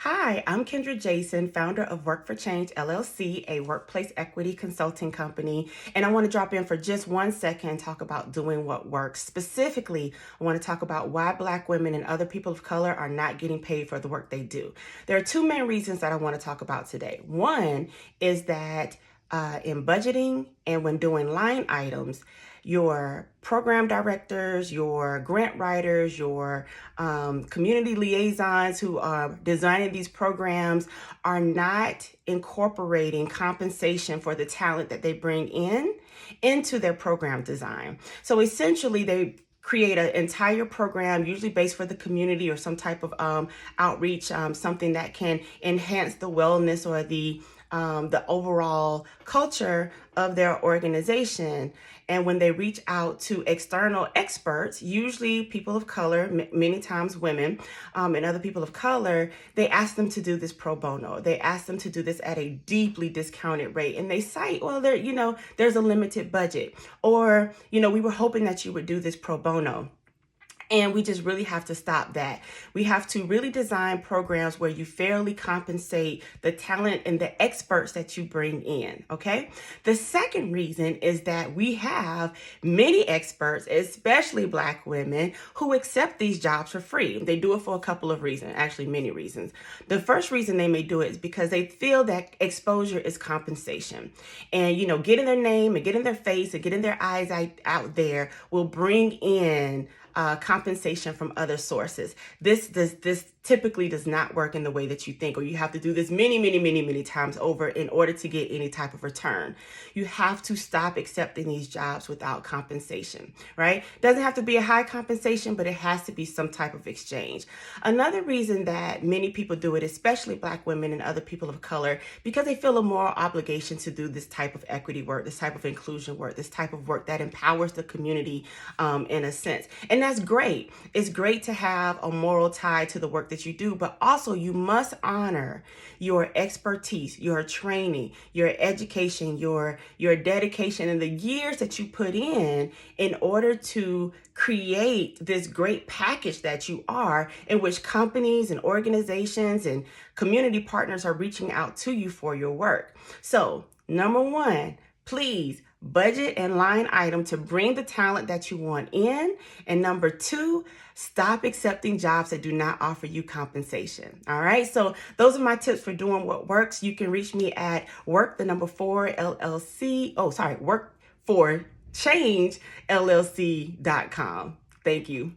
Hi, I'm Kendra Jason, founder of Work for Change LLC, a workplace equity consulting company. And I want to drop in for just 1 second and talk about doing what works. Specifically, I want to talk about why Black women and other people of color are not getting paid for the work they do. There are two main reasons that I want to talk about today. One is that in budgeting and when doing line items, your program directors, your grant writers, your community liaisons who are designing these programs are not incorporating compensation for the talent that they bring in into their program design. So essentially, they create an entire program, usually based for the community or some type of outreach, something that can enhance the wellness or the overall culture of their organization. And when they reach out to external experts, usually people of color, many times women, and other people of color, they ask them to do this pro bono. They ask them to do this at a deeply discounted rate. And they cite, well, there's a limited budget. Or, we were hoping that you would do this pro bono. And we just really have to stop that. We have to really design programs where you fairly compensate the talent and the experts that you bring in, okay? The second reason is that we have many experts, especially Black women, who accept these jobs for free. They do it for a couple of reasons, actually many reasons. The first reason they may do it is because they feel that exposure is compensation. And, getting their name and getting their face and getting their eyes out there will bring in compensation from other sources. This typically does not work in the way that you think, or you have to do this many times over in order to get any type of return. You have to stop accepting these jobs without compensation, right? Doesn't have to be a high compensation, but it has to be some type of exchange. Another reason that many people do it, especially Black women and other people of color, because they feel a moral obligation to do this type of equity work, this type of inclusion work, this type of work that empowers the community in a sense. And that's great. It's great to have a moral tie to the work that you do, but also you must honor your expertise, your training, your education, your dedication, and the years that you put in order to create this great package that you are, in which companies and organizations and community partners are reaching out to you for your work. So, number one, please budget and line item to bring the talent that you want in. And number two, stop accepting jobs that do not offer you compensation. All right. So those are my tips for doing what works. You can reach me at work for change LLC.com. Thank you.